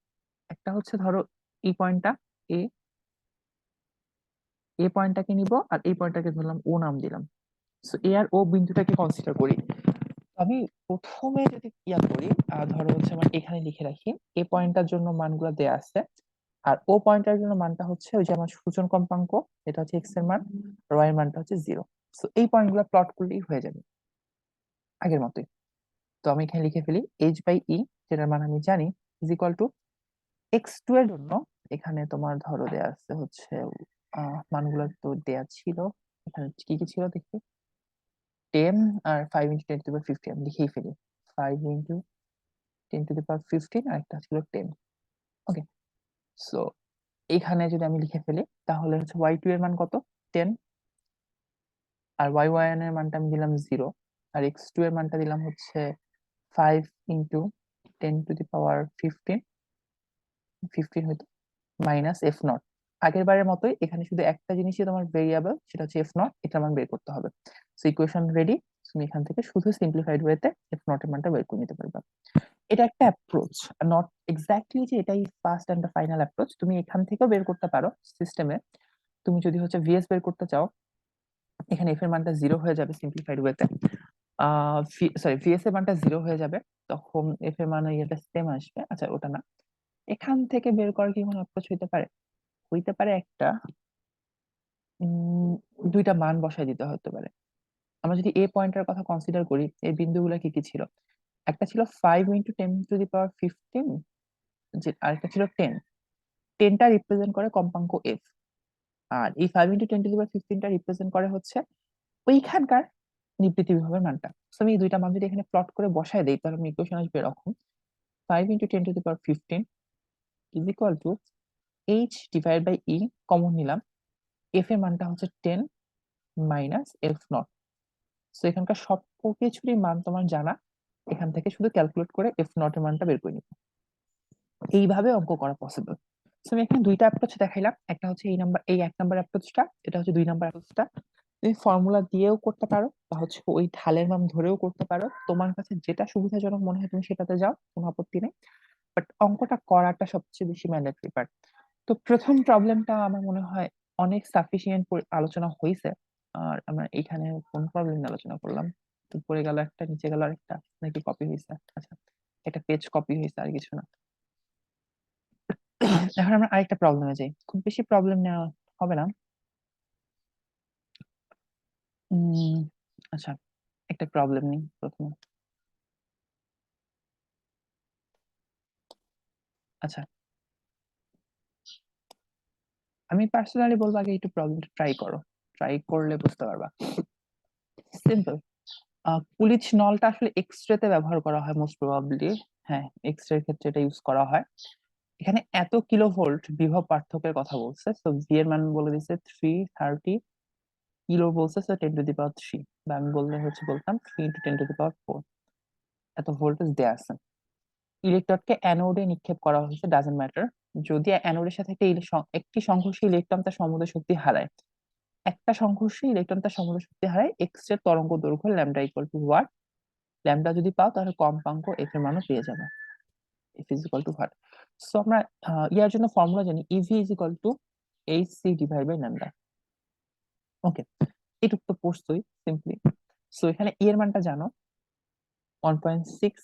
একটা হচ্ছে ধরো এই পয়েন্টটা এ, এ পয়েন্টটাকে নিব, আর এই পয়েন্টটাকে ধরলাম ও নাম দিলাম। সো এ আর ও বিন্দুটাকে কনসিডার করি। আমি প্রথমে যদি ইয়া করি, ধরো হচ্ছে আমার এখানে লিখে রাখি, এ পয়েন্টটার জন্য মানগুলো দেয়া আছে, আর ও পয়েন্টের জন্য মানটা হচ্ছে ওই যে আমার সূচন কম্পাঙ্ক, এটা হচ্ছে এক্স এর মান, আর ওয়াই এর মানটা হচ্ছে জিরো। সো এই পয়েন্টগুলো প্লট করলেই হয়ে যাবে আগের মতোই। তো আমি এখানে লিখে ফেলি এইচ বাই ই, যেটার মান আমি জানি, is equal to x two এর জন্য, এখানে তোমার ধরো দেয়া আছে হচ্ছে মানগুলো তো দেয়া ছিল, এখানে কি কি ছিল দেখি, 10 আর 5 ইন্টু 10 টু দি পাওয়ার 15, আমি লিখেই ফেলি 5 ইন্টু 10 টু দি পাওয়ার 15, আর একটা ছিল 10। ওকে, সো এখানে যদি আমি লিখে ফেলি তাহলে হচ্ছে ওয়াই টু এর মান কত, 10, আর ওয়াই ওয়ান এর মানটা আমি দিলাম 0, আর এক্স টু এর মানটা দিলাম হচ্ছে 5 ইন্টু 10 টু দি পাওয়ার 15, 15 হইতো, মাইনাস এফ নট। আগের বারের মতোই এখানে শুধু একটা জিনিসই তোমার ভেরিয়েবল, সেটা হচ্ছে এফ নট, এটার মান বের করতে হবে। সো ইকুয়েশন রেডি, তুমি এখান থেকে শুধু সিম্পলিফাইড ওয়েতে এফ নট এর মানটা বের করে নিতে পারবা। এটা একটা অ্যাপ্রোচ, নট এক্স্যাক্টলি যে এটাই first and the final approach. তুমি এখান থেকেও বের করতে পারো সিস্টেমে। তুমি যদি হচ্ছে ভিএস বের করতে চাও, এখানে এফ এর মানটা 0 হয়ে যাবে সিম্পলিফাইড ওয়েতে, সরি ভিএস এর মানটা 0 হয়ে যাবে, তখন এফ এর মান এটা সেম আসবে। আচ্ছা ওটা না, এখান থেকে বের করার কি কোনো অ্যাপ্রোচ হইতে পারে? হইতে পারে একটা, উম, দুইটা মান বসায় দিতে হতে পারে। আমরা যদি এ পয়েন্টের কথা কনসিডার করি, এই বিন্দুগুলো কি কি ছিল? একটা ছিল 5 × 10⁻15, যে আরেকটা ছিল 10। 10টা রিপ্রেজেন্ট করে কম্পাঙ্ক এফ, আর এই 5 × 10⁻15টা রিপ্রেজেন্ট করে হচ্ছে ওইখানকার নিবৃত্তি বিভবের মানটা। তো আমি এই দুইটা মান যদি এখানে প্লট করে বসায় দেই, তাহলে আমি ইকুয়েশন আসবে এরকম: 5 × 10⁻15 is equal to H divide by e, common নিলাম, এফ এর মানটা হচ্ছে 10 মাইনাস এফ নট। তো এখানকার সব কিছুরই মান তোমার জানা, এখান থেকে শুধু ক্যালকুলেট করে এফ নট এর মানটা বের করে নিবে। এইভাবে অঙ্ক করা পসিবল। আমি এখানে দুইটা অ্যাপ্রোচ দেখাইলাম, একটা হচ্ছে এই 1 নাম্বার অ্যাপ্রোচটা, এটা হচ্ছে 2 নাম্বার অ্যাপ্রোচটা। তুমি ফর্মুলা দিয়েও করতে পারো, বা হচ্ছে ওই ঢালের মান ধরেও করতে পারো, তোমার কাছে যেটা সুবিধাজনক মনে হয় তুমি সেটাতে যাও, কোনো আপত্তি নেই। বাট অঙ্কটা করাটা সবচেয়ে বেশি ম্যান্ডেটরি পার্ট। তো প্রথম প্রবলেমটা আমার মনে হয় অনেক সাফিসিয়েন্ট আলোচনা হয়েছে। আর আমরা এখানে কোন প্রবলেম আলোচনা করলাম? উপরে গেল একটা, নিচে গেল আরেকটা, নাকি কপি হয়েছে? আচ্ছা, একটা পেজ কপি হয়েছে, আর কিছু না। এখন আমরা আরেকটা প্রবলেমে যাই, খুব বেশি প্রবলেম নেওয়া হবে না। আচ্ছা, একটা প্রবলেম নেই প্রথমে। আচ্ছা, আমি পার্সোনালি বলবো আগে একটু প্রবলেমটা ট্রাই করো, ট্রাই করলে বুঝতে পারবা। সিম্পল। কুলিচ নলটা আসলে এক্স রেতে ব্যবহার করা হয় মোস্ট প্রবাবলি। হ্যাঁ, এক্স রে ক্ষেত্রে এটা ইউজ করা হয়। এখানে এত কিলোভোল্ট বিভব পার্থক্যের কথা বলছে, তো ভি এর মান বলে দিছে 330 কিলো বলছে, 10⁻³ বা আমি বলতাম 3 × 10⁻⁴ এত ভোল্টেজ দেয়া আছে। ইলেকট্রনকে অ্যানোডে নিক্ষেপ করা হয়েছে, ডাজন্ট ম্যাটার। যদি অ্যানোডের সাথে একটি সংঘর্ষে ইলেকট্রন তার সমুদয় শক্তি হারায়, একটা সংঘর্ষে ইলেকট্রন তার সমুদয় শক্তি হারায়, এক্স এর তরঙ্গ দৈর্ঘ্য lambda equal to what. Lambda যদি পাও তাহলে কম্পাঙ্ক এফ এর মানও পেয়ে যাবে, F is equal to what. So আমরা ইয়ার জন্য ফর্মুলা জানি, EV is equal to H C divide by lambda. Okay, এটুকু তো পড়ছোই সিম্পলি। সো এখানে ই এর মানটা জানো, 1.6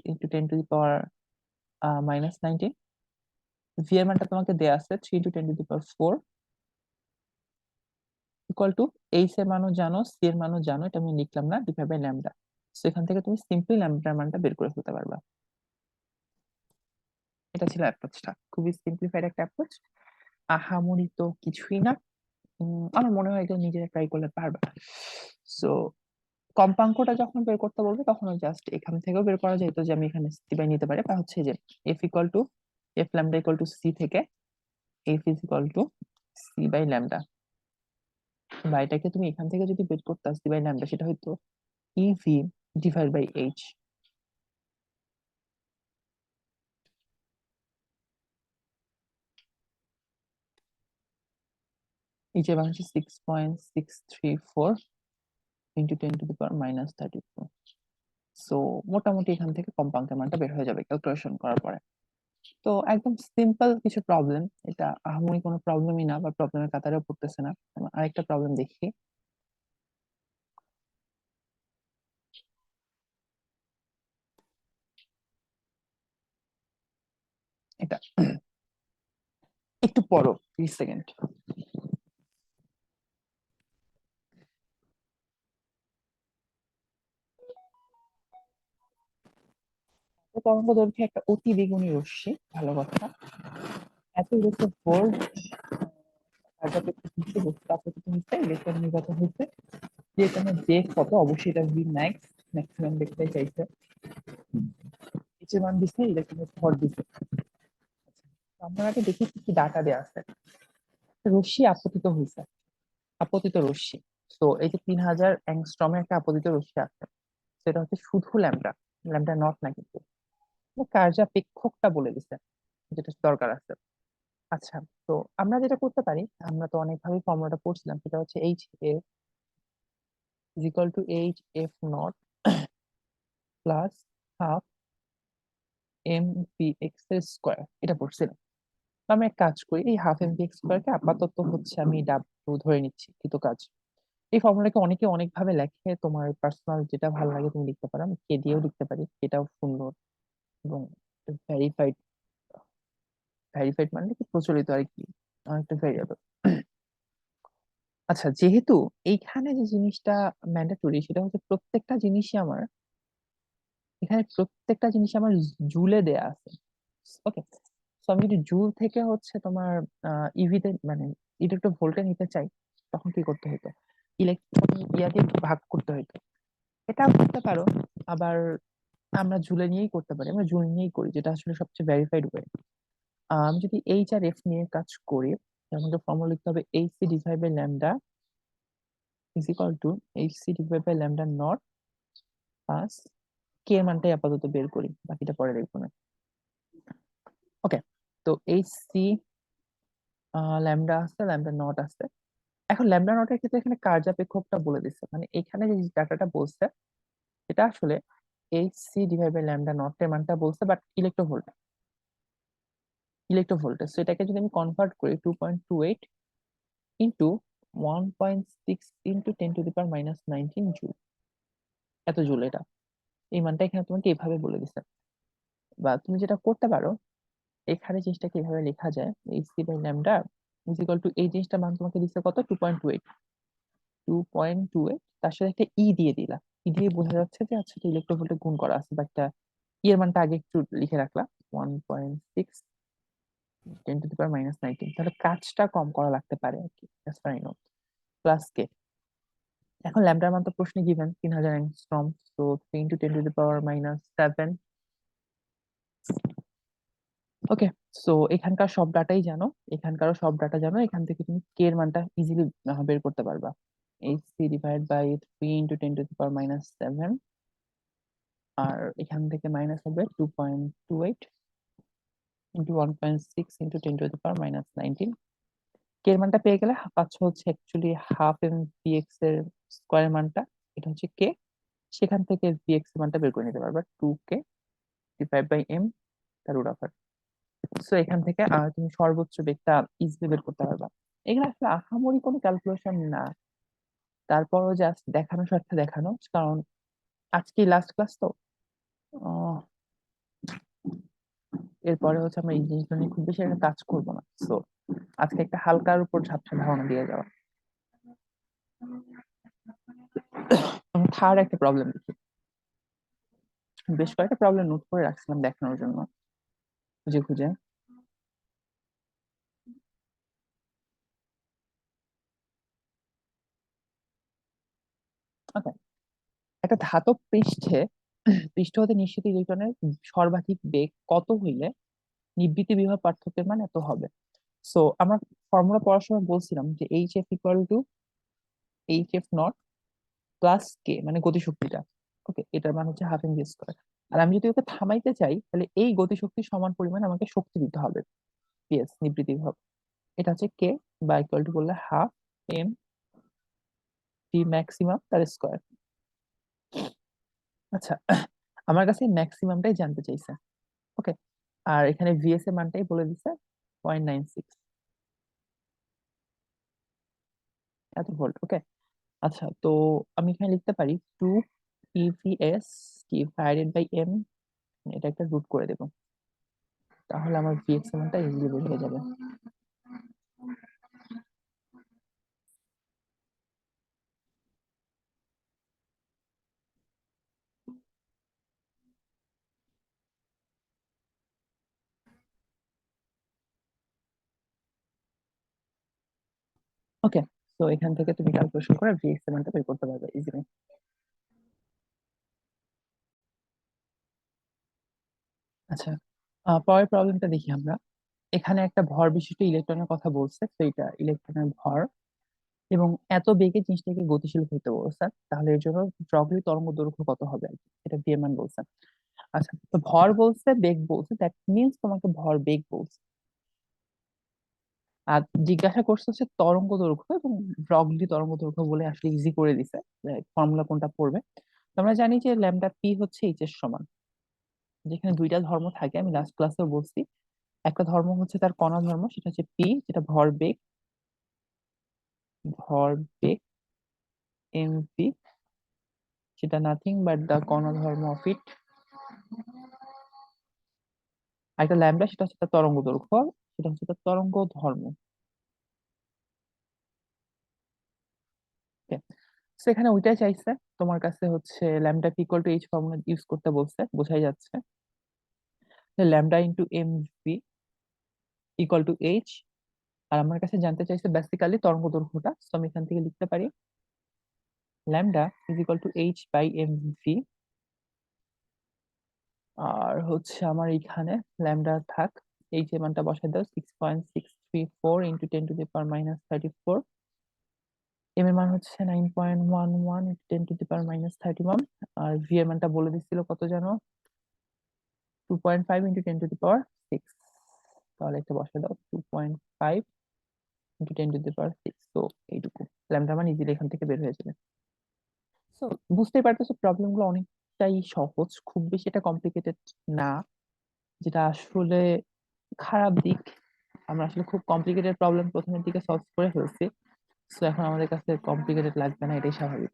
× 10⁻⁻19। ভি এর মানটা তোমাকে দেয়া আছে 3 × 10⁻⁴, ইকুয়াল টু এইচ এর মানও জানো, সি এর মানও জানো, এটা আমি লিখলাম না, ডিভাইড বাই ল্যামডা। সো এখান থেকে তুমি সিম্পলি ল্যামডার মানটা বের করে ফেলতে পারবা। এটা ছিল অ্যাপ্রোচটা, খুবই সিম্পলিফাইড একটা অ্যাপ্রোচ। আহামরি তো কিছুই না, আমার মনে হয় এগুলো নিজেরা ট্রাই করলে পারবা। সো কম্পাঙ্কটা যখন বের করতে বলবে, তখন জাস্ট এখান থেকেও বের করা যেত, যে আমি এখানে সি বাই নিতে পারি, বা হচ্ছে যে F equal to F lambda equal to C থেকে F is equal to C by lambda, বা এটাকে তুমি এখান থেকে যদি বের করতে সি বাই ল্যামডা, সেটা হয়তো e v divide by h. H এর মান হচ্ছে 6.634 ইন্টু 10⁻⁻34। সো মোটামুটি এখান থেকে কম্পাঙ্কের মানটা বের হয়ে যাবে ক্যালকুলেশন করার পরে। তো একদম সিম্পল কিছু প্রবলেম, এটা আহামরি কোনো প্রবলেমই না, বা প্রবলেমের কাতারেও পড়তেছে না। আমরা আরেকটা প্রবলেম দেখি। এটা একটু পড়ো, 30 সেকেন্ড। তরঙ্গ দৈর্ঘ্যে একটা অতি বেগুনি রশ্মি, ভালো কথা, এত ইলেকট্রন ভোল্ট আপতিত হচ্ছে, ইলেকট্রন নির্গত হচ্ছে, যে এখানে বেগ কত, অবশ্যই এটা ভি ম্যাক্স, ম্যাক্সিমাম দেখতে চাইছে, নিচে মান দিচ্ছে, ইলেকট্রনের ভর দিচ্ছে। আমরা আগে দেখি কি কি ডাটা দেওয়া আছে। রশ্মি আপতিত হয়েছে, আপতিত রশ্মি। তো এই যে 3000 অ্যাংস্ট্রমের একটা আপতিত রশ্মি আছে, সেটা হচ্ছে শুধু ল্যামডা, ল্যামডা নট না, কিন্তু কার্যাপেক্ষকটা বলে দিছে, যেটা দরকার আছে। আচ্ছা, তো আমরা যেটা করতে পারি, আমরা তো অনেকভাবে ফর্মুলাটা পড়ছিলাম, সেটা হচ্ছে h a is equal to H F nought plus half m p x এর স্কোয়ার, এটা পড়ছিলাম। তো আমি এক কাজ করি, এই হাফ এম পি এক্স স্কোয়ারকে আপাতত হচ্ছে আমি ডাব্লিউ ধরে নিচ্ছি, কৃত কাজ। এই ফর্মুলাকে অনেকে অনেক ভাবে লেখে, তোমার পার্সোনাল যেটা ভালো লাগে তুমি লিখতে পারো, আমি কে দিয়েও লিখতে পারি, এটাও সুন্দর এবং ভেরিফাইড। ভেরিফাইড মানে কি, প্রচলিত আর কি, অনেকটা ভেরিয়েবল। আচ্ছা, যেহেতু এইখানে যে জিনিসটা ম্যান্ডেটরি, সেটা হচ্ছে প্রত্যেকটা জিনিসই আমার, এখানে প্রত্যেকটা জিনিস আমার জুলে দেয়া আছে। ওকে, তো আমি যদি জুল থেকে হচ্ছে তোমার ইভিতে মানে ইলেকট্রো ভোল্টে নিতে চাই, তখন কি করতে হতো, ইলেকট্রন ইয়া দিয়ে ভাগ করতে হতো। এটাও করতে পারো, আবার আমরা জুলে নিয়েই করতে পারি, আমরা জুল নিয়েই করি, যেটা আসলে সবচেয়ে ভেরিফাইড ওয়ে। আমি যদি এইচ আর এফ নিয়ে কাজ করি, আমাকে ফর্মুলা লিখতে হবে H C divide by lambda is equal to H C divide by lambda nought plus K এর মানটাই আপাতত বের করি, বাকিটা পরে দেখবো না। ওকে, তো এইচ সি ল্যামডা আছে, ল্যামডা নট আছে। এখন ল্যামডা নটের ক্ষেত্রে এখানে কার্যাপেক্ষকটা বলে দিচ্ছে, মানে এখানে যে ডাটাটা বলছে এটা আসলে h C divide by lambda nought এর মানটা বলছে, বাট ইলেকট্রোভোল্ট, ইলেকট্রোভোল্টেজ। তো এটাকে যদি আমি কনভার্ট করি 2.28 ইন্টু 1.6 ইন্টু 10⁻⁻19 জুল, এত জুল এটা, এই মানটা এখানে তোমাকে এভাবে বলে দিচ্ছে। বা তুমি যেটা করতে পারো, এখানে জিনিসটাকে এভাবে লেখা যায়, h c by lambda is equal to, এই জিনিসটা মান তোমাকে দিচ্ছে কত, 2.28, 2.28, তার সাথে একটা ই দিয়ে দিলা। ই দিয়ে বোঝা যাচ্ছে যে আচ্ছা ইলেকট্রোভোল্টে গুণ করা আছে, বা একটা ই এর মানটা আগে একটু লিখে রাখলাম, 1.6 10⁻⁻19, তাহলে কাজটা কম করা লাগতে পারে আর কি, প্লাস কে। এখন ল্যামডার মান তো প্রশ্নে গিভেন 3000 অ্যাংস্ট্রম, সো 3 ইন্টু 10⁻⁻7। ওকে, সো এখানকার সব ডাটাই জানো, এখানকারও সব ডাটা জানো, এখান থেকে তুমি কে এর মানটা ইজিলি বের করতে পারবা। H C divide by 3 into 10⁻⁷, আর এখান থেকে মাইনাস হবে 2.28 ইন্টু 1.6 ইন্টু 10⁻⁻19। কে এর মানটা পেয়ে গেলে পাচ্ছ হচ্ছে actually half m p x এর স্কোয়ার মানটা, এটা হচ্ছে কে। সেখান থেকে পি এক্স এর মানটা বের করে নিতে পারবা, 2 কে ডিভাইড বাই এম তার রুট ওভার। সো এখান থেকে তুমি সর্বোচ্চ বেগটা ইজিলি বের করতে পারবা। এখানে আসলে আহামরি কোনো ক্যালকুলেশন না, তারপরও জাস্ট দেখানোর স্বার্থে দেখানো, কারণ আজকে লাস্ট ক্লাস তো, আহ, এরপরে হচ্ছে আমরা এই জিনিসগুলো নিয়ে খুব বেশি একটা কাজ করবো না। সো আজকে একটা হালকার উপর ঝাপসা ধারণা দিয়ে যাওয়া। থার্ড একটা প্রবলেম দেখি, বেশ কয়েকটা প্রবলেম নোট করে রাখছিলাম দেখানোর জন্য, খুঁজে খুঁজে। ওকে, একটা ধাতব পৃষ্ঠে, পৃষ্ঠ হতে নিশ্চিত ইলেকট্রনের সর্বাধিক বেগ কত হইলে নিবৃত্তি বিভব পার্থক্যের মান এত হবে। সো আমরা ফর্মুলা পড়ার সময় বলছিলাম যে H F equal to H F nought plus K, মানে গতিশক্তিটা। ওকে, এটার মান হচ্ছে হাফ এম ভি স্কোয়ার। আর আমি যদি ওকে থামাইতে চাই, তাহলে এই গতিশক্তির সমান পরিমাণ আমাকে শক্তি দিতে হবে, পিএস নিবৃত্তি বিভব। এটা হচ্ছে কে, বা ইকুয়াল টু বললে হাফ এম ভি ম্যাক্সিমাম তার স্কোয়ার। আচ্ছা, আমার কাছে ম্যাক্সিমামটাই জানতে চাইছে। ওকে, আর এখানে ভিএস এর মানটাই বলে দিচ্ছে 0.96, এত ভোল্ট। ওকে, আচ্ছা, তো আমি এখানে লিখতে পারি 2 EVS ডিভাইডেড বাই এম, এটা একটা রুট করে দেবো, তাহলে আমার ভিএক্স এর মানটা ইজিলি বের হয়ে যাবে। ওকে, তো এখান থেকে তুমি ক্যালকুলেশন করে ভিএক্স এর মানটা বের করতে পারবে ইজিলি। আচ্ছা, পরের প্রবলেমটা দেখি আমরা। এখানে একটা ভর বিশিষ্ট ইলেকট্রনের কথা বলছে, তো এটা ইলেকট্রনের ভর এবং এত বেগে জিনিসটাকে গতিশীল হইতে বলছে, তাহলে এর জন্য প্রকৃত তরঙ্গ দৈর্ঘ্য কত হবে আর কি, এটা ভি এর মান বলছে। আচ্ছা, তো ভর বলছে, বেগ বলছে, দ্যাট মিনস তোমাকে ভর বেগ বলছে। আর জিজ্ঞাসা করছে হচ্ছে তরঙ্গ দৈর্ঘ্য এবং ব্রগলি তরঙ্গ দৈর্ঘ্য বলে আসলে ইজি করে দিছে ফর্মুলা কোনটা পড়বে। তো আমরা জানি যে ল্যামডা পি হচ্ছে এইচ এর সমান। যেখানে দুইটা ধর্ম থাকে, আমি লাস্ট ক্লাসেও বলছি, একটা ধর্ম হচ্ছে তার কণা ধর্ম, সেটা হচ্ছে পি, যেটা ভরবেগ, ভরবেগ এম পি, সেটা নাথিং বাট দ্য কণা ধর্ম অফ ইট। আর একটা ল্যামডা, সেটা হচ্ছে তার তরঙ্গ দৈর্ঘ্য, সেটা হচ্ছে তার তরঙ্গ ধর্ম। সেখানে ওইটাই চাইছে, তোমার কাছে হচ্ছে lambda P equal to H formula use করতে বলছে, বোঝাই যাচ্ছে lambda into M V equal to H. আর আমার কাছে জানতে চাইছে বেসিক্যালি তরঙ্গ দৈর্ঘ্যটা, তো আমি এখান থেকে লিখতে পারি lambda is equal to H by M V. আর হচ্ছে আমার এইখানে ল্যামডা থাক, এইচ এর মানটা বসাই দাও 6.634 ইন্টু 10⁻³ এম এর মান হচ্ছে 9.11 ইন্টু 10⁻31। আর ভি এর মানটা বলে দিচ্ছিল কত জানো, 2.5 ইন্টু 10⁶। তাহলে একটা বসাই দাও 2.5 ইন্টু 10⁶। তো এইটুকু ল্যামডা মান ইজিলি এখান থেকে বের হয়ে যাবে। তো বুঝতেই পারতেছো প্রবলেম গুলো অনেকটাই সহজ, খুব বেশি এটা কমপ্লিকেটেড না, যেটা আসলে খারাপ দিক। আমরা আসলে খুব কমপ্লিকেটেড প্রবলেম প্রথমের দিকে সলভ করে ফেলছি, তো এখন আমাদের কাছে কমপ্লিকেটেড লাগবে না, এটাই স্বাভাবিক।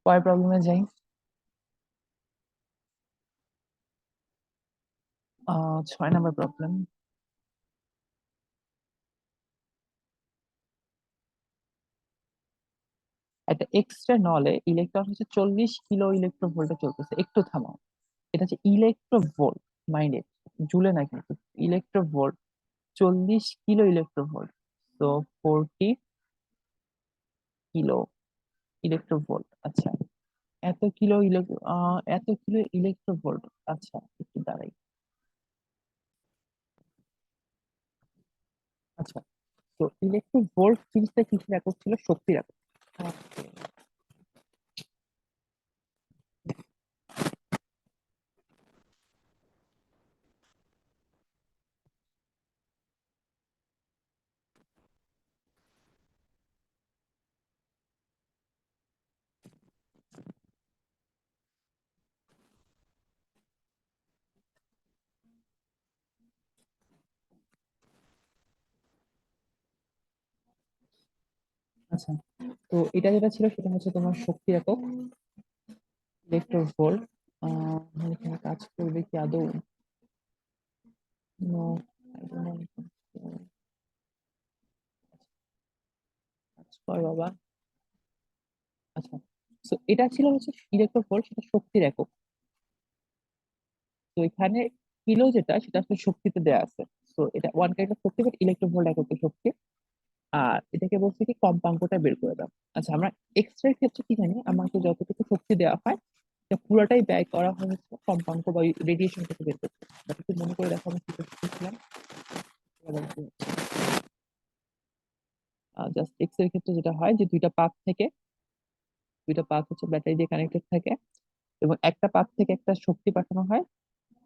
পরের প্রবলেমে যাই। 6 নম্বর প্রবলেম। একটা এক্সট্রা নলে ইলেকট্রন হচ্ছে 40 কিলো ইলেকট্রো ভোল্টে চলতেছে, একটু থামাও, এটা হচ্ছে ইলেকট্রো ভোল্ট, মাইন্ডেড, জুলে না কিন্তু, electro volt, 40 kilo electro volt, তো 40 কিলো ইলেকট্রো ভোল্ট। আচ্ছা, এত কিলো ইলেকট্রো ভোল্ট। আচ্ছা, একটু দাঁড়াই। আচ্ছা, তো ইলেকট্রো ভোল্ট জিনিসটা কিসের একক ছিল, শক্তির একক। Okay, আচ্ছা, তো এটা যেটা ছিল সেটা হচ্ছে তোমার শক্তির একক, ইলেকট্রো ভোল্ট। এখানে কাজ করবে কি আদৌ? No, I don't know. কাজ কর বাবা। আচ্ছা, তো এটা ছিল হচ্ছে ইলেকট্রো ভোল্ট, সেটা শক্তির একক। তো এখানে কিলো যেটা, সেটা আসলে শক্তিতে দেয়া আছে, তো এটা one kind of Shakti, but electro volt এককে শক্তি। আর এটাকে বলছে কি কম্পাঙ্কটা বের করে দাও। আচ্ছা, আমরা এক্স রে ক্ষেত্রে কি জানি, আমাকে যতটুকু শক্তি দেওয়া হয় এটা পুরোটাই ব্যয় করা হয়েছে কম্পাঙ্ক বা রেডিয়েশন থেকে বের করতে। বাট একটু মনে করে দেখো আমি কি করছিলাম। জাস্ট এক্স রে ক্ষেত্রে যেটা হয় যে দুইটা পাত হচ্ছে ব্যাটারি দিয়ে কানেক্টেড থাকে, এবং একটা পাত থেকে একটা শক্তি পাঠানো হয়,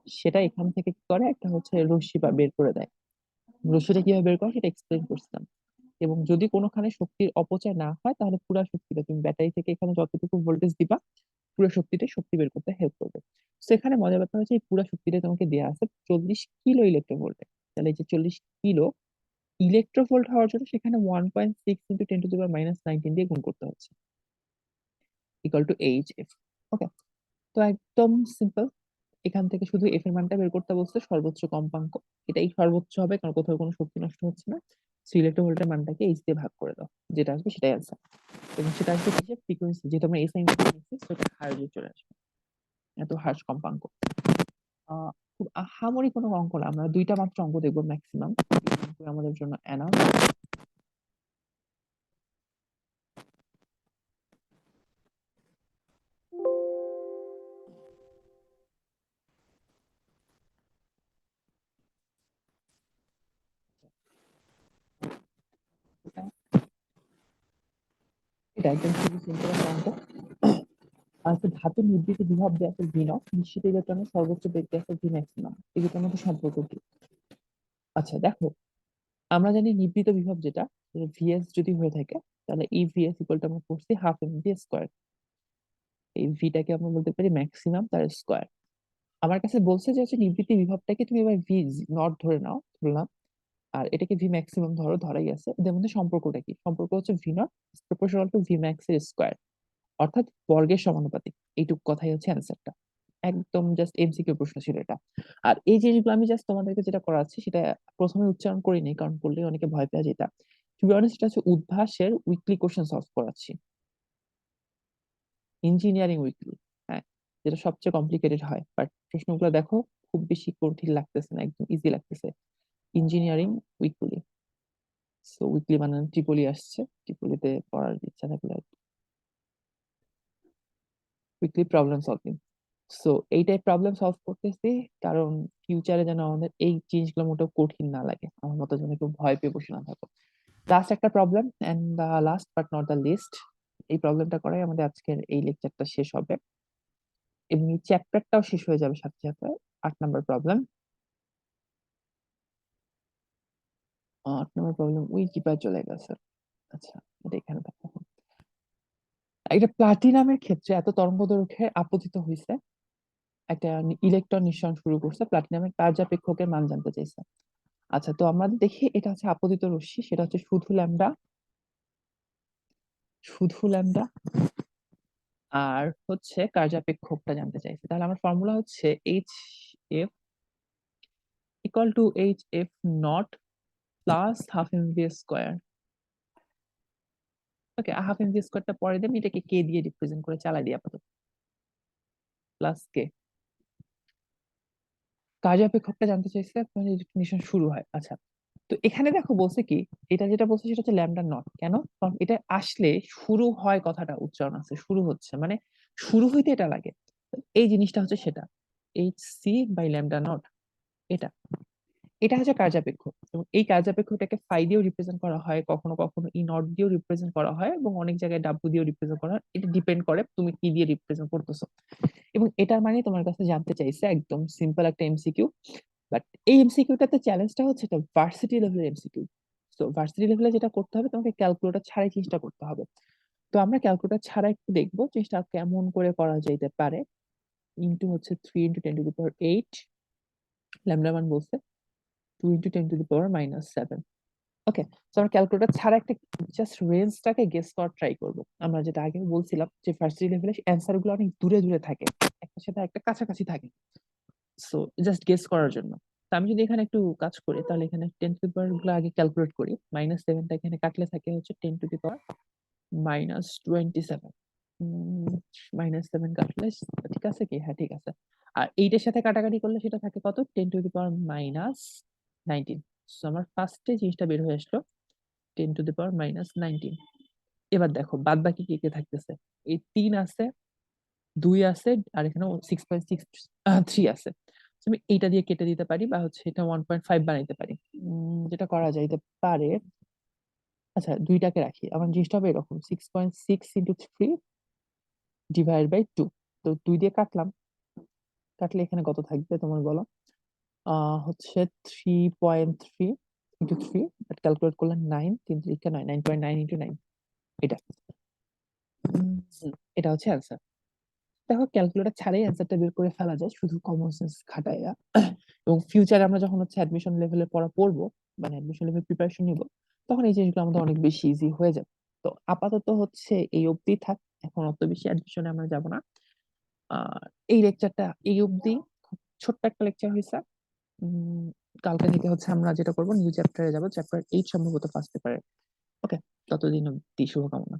সেটা এখান থেকে কি করে, একটা হচ্ছে রশ্মি বা বের করে দেয়। রশ্মিটা কিভাবে বের করে সেটা এক্সপ্লেন করছিলাম। এবং যদি কোনোখানে শক্তির অপচয় না হয়, তাহলে পুরো শক্তিটা তুমি ব্যাটারি থেকে এখানে যতটুকু ভোল্টেজ দিবা, পুরো শক্তিটাই শক্তি বের করতে হেল্প করবে। সেখানে মজার ব্যাপার হচ্ছে এই পুরো শক্তিটা তোমাকে দেওয়া আছে 40 কিলো ইলেকট্রোভোল্টে। তাহলে এই যে 40 কিলো ইলেকট্রোভোল্ট হওয়ার জন্য সেখানে 1.6 ইন্টু 10⁻⁹ দিয়ে গুণ করতে হচ্ছে, ইকুয়াল টু এইচ এফ। ওকে, তো একদম সিম্পল। এখান থেকে শুধু এফ এর মানটা বের করতে বলছে, সর্বোচ্চ কম্পাঙ্ক, এটাই সর্বোচ্চ হবে কারণ কোথাও কোনো শক্তি নষ্ট হচ্ছে না। সো ইলেকট্রোভোল্টের মানটাকে এইচ দিয়ে ভাগ করে দাও, যেটা আসবে সেটাই আনসার। এবং সেটা আসবে কিসের, ফ্রিকোয়েন্সি, যেটা আমরা এসআই নিচ্ছি সেটা হার্জে চলে আসবে, এত হার্জ কম্পাঙ্ক। খুব আহামরি কোনো অঙ্ক না, আমরা দুইটা মাত্র অঙ্ক দেখবো ম্যাক্সিমাম, আমাদের জন্য এনাফ। এটা একদম খুবই সিম্পল একটা অঙ্ক। আচ্ছা, ধাতুর নির্দিষ্ট বিভব দেওয়া আছে ভি নট, নিশ্চিত ইলেকট্রনের সর্বোচ্চ বেগ দেওয়া আছে ভি ম্যাক্সিমাম, এই দুটোর মধ্যে সম্পর্ক কি? আচ্ছা দেখো, আমরা জানি নিবৃত বিভব যেটা ভিএস যদি হয়ে থাকে, তাহলে এই ভিএস ইকুয়াল টু আমরা করছি হাফ এম ভি স্কোয়ার। এই ভিটাকে আমরা বলতে পারি ম্যাক্সিমাম তার স্কোয়ার। আমার কাছে বলছে যে হচ্ছে নিবৃত্তি বিভবটাকে তুমি এবার ভি নট ধরে নাও, ধরলাম, আর এটাকে ভি ম্যাক্সিমাম ধরো, ধরাই আছে। এদের মধ্যে সম্পর্কটা কি? সম্পর্ক হচ্ছে V naught proportional to V max এর স্কোয়ার, অর্থাৎ বর্গের সমানুপাতিক। এইটুক কথাই হচ্ছে অ্যান্সারটা। একদম জাস্ট এমসিকিউ প্রশ্ন ছিল এটা। আর এই জিনিসগুলো আমি জাস্ট তোমাদেরকে যেটা করাচ্ছি সেটা প্রথমে উচ্চারণ করিনি, কারণ করলে অনেকে ভয় পেয়ে যেটা। টু বি অনেস্ট, এটা হচ্ছে উদ্ভাসের উইকলি কোশ্চেন সলভ করাচ্ছি, ইঞ্জিনিয়ারিং উইকলি। হ্যাঁ, যেটা সবচেয়ে কমপ্লিকেটেড হয়, বাট প্রশ্নগুলো দেখো খুব বেশি কঠিন লাগতেছে না, একদম ইজি লাগতেছে। Engineering weekly. সো উইকলি বানান ট্রিপলি আসছে, ট্রিপলিতে পড়ার ইচ্ছা থাকলে উইকলি প্রবলেম সলভিং। সো এইটাই প্রবলেম সলভ করতেছি, কারণ ফিউচারে যেন আমাদের এই জিনিসগুলো মোটেও কঠিন না লাগে, আমার মতো যেন কেউ ভয় পেয়ে বসে না থাকো। লাস্ট একটা problem, and the last but not the least, এই প্রবলেমটা করাই আমাদের আজকের এই লেকচারটা শেষ হবে, এবং এই চ্যাপ্টারটাও শেষ হয়ে যাবে সাথে সাথে। 8 নম্বর প্রবলেম। 8 নম্বর প্রবলেম ওই কিপার চলে গেছে। আচ্ছা, এটা এখানে থাকবে। এটা প্লাটিনামের ক্ষেত্রে এত তরঙ্গ দৈর্ঘ্যে আপতিত হয়েছে, একটা ইলেকট্রন নিঃসরণ শুরু করছে, প্লাটিনামের কার্যাপেক্ষকের মান জানতে চাইছে। আচ্ছা, তো আমরা দেখি এটা হচ্ছে আপতিত রশ্মি, সেটা হচ্ছে শুধু ল্যামডা, শুধু ল্যামডা, আর হচ্ছে কার্যাপেক্ষকটা জানতে চাইছে। তাহলে আমার ফর্মুলা হচ্ছে H F equal to H F nought plus half M V square. Okay, half M V স্কোয়ারটা পরে দেন, এটাকে কে দিয়ে রিপ্রেজেন্ট করে চালাই দিই আপাতত, প্লাস কে। কার্যাপেক্ষকটা জানতে চাইছে, মানে নিঃসরণ শুরু হয়। আচ্ছা, তো এখানে দেখো বলছে কি, এটা যেটা বলছে সেটা হচ্ছে ল্যামডা নট। কেন? কারণ এটা আসলে শুরু হয় কথাটা উচ্চারণ আছে, শুরু হচ্ছে মানে শুরু হইতে এটা লাগে। এই জিনিসটা হচ্ছে সেটা, h c by lambda nought. এটা এটা হচ্ছে কার্যাপেক্ষ, এবং এই কার্যাপেক্ষটাকে ফাই দিয়েও রিপ্রেজেন্ট করা হয়, কখনো কখনো ই নট দিয়েও রিপ্রেজেন্ট করা হয়, এবং অনেক জায়গায় ডাব্লু দিয়েও রিপ্রেজেন্ট করা হয়। এটা ডিপেন্ড করে তুমি কি দিয়ে রিপ্রেজেন্ট করতেছো। এবং এটার মানে তোমার কাছে জানতে চাইছে একদম সিম্পল একটা এমসিকিউ। বাট এই এমসিকিউটাতে চ্যালেঞ্জটা হচ্ছে এটা ভার্সিটি লেভেলের এমসিকিউ। তো ভার্সিটি লেভেলে যেটা করতে হবে, তোমাকে ক্যালকুলেটর ছাড়াই চেষ্টা করতে হবে। তো আমরা ক্যালকুলেটর ছাড়া একটু দেখবো চেষ্টা কেমন করে করা যেতে পারে। ইন্টু হচ্ছে 3 × 10⁸ ল্যামডা মান বলছে 2 × 10⁻⁷। ওকে, তো আমরা ক্যালকুলেটর ছাড়া একটা জাস্ট রেঞ্জটাকে গেস করার ট্রাই করব। আমরা যেটা আগে বলছিলাম যে ভার্সিটি লেভেলে অ্যান্সার গুলো অনেক দূরে দূরে থাকে, একটা সাথে একটা কাছাকাছি থাকে। সো জাস্ট গেস করার জন্য। তো আমি যদি এখানে একটু কাজ করি, তাহলে এখানে 10 টু দি পাওয়ার গুলো আগে ক্যালকুলেট করি। -7টা এখানে কাটলে থাকে হচ্ছে 10 টু দি পাওয়ার -27। -7 কাটলে ঠিক আছে কি? হ্যাঁ, ঠিক আছে। আর এইটার সাথে কাটাকাটি করলে সেটা থাকে কত? 10 টু দি পাওয়ার -19। আমার ফার্স্টে জিনিসটা বের হয়ে আসলো 10 টু দি পাওয়ার -19। এবার দেখো বাদ বাকি কে কে থাকতেছে। এই 3 আছে, 2 আছে, আর এখানে 6.63 আছে। তো আমি এইটা দিয়ে কেটে দিতে পারি, বা হচ্ছে এটা 1.5 বানাইতে পারি। যেটা করা যাইতে পারে, আচ্ছা দুইটাকে রাখি, আমার জিনিসটা হবে এরকম 6.6 × 3 / 2। তো 2 দিয়ে কাটলাম, কাটলে এখানে কত থাকবে তোমার বলো? হচ্ছে 3.3 × 3, ক্যালকুলেট করলে 9, 3 × 3 = 9, 9.9 × 9, এটা। এটা হচ্ছে অ্যান্সার। দেখো ক্যালকুলেটর ছাড়াই অ্যান্সারটা বের করে ফেলা যায় শুধু কমন সেন্স খাটাইয়া। এবং ফিউচারে আমরা যখন হচ্ছে অ্যাডমিশন লেভেলে পড়া পড়বো, মানে অ্যাডমিশন লেভেল প্রিপারেশন নিব, তখন এই জিনিসগুলো আমাদের অনেক বেশি ইজি হয়ে যাবে। তো আপাতত হচ্ছে এই অবধি থাক, এখন অত বেশি অ্যাডমিশনে আমরা যাব না। আর এই লেকচারটা এই অবধি, খুব ছোট্ট একটা লেকচার হয়েছে। উম, কালকে থেকে হচ্ছে আমরা যেটা করবো, নিউ চ্যাপ্টারে যাবো, চ্যাপ্টার 8 সম্ভবত ফার্স্ট পেপারে। ওকে, ততদিন অবধি শুভকামনা।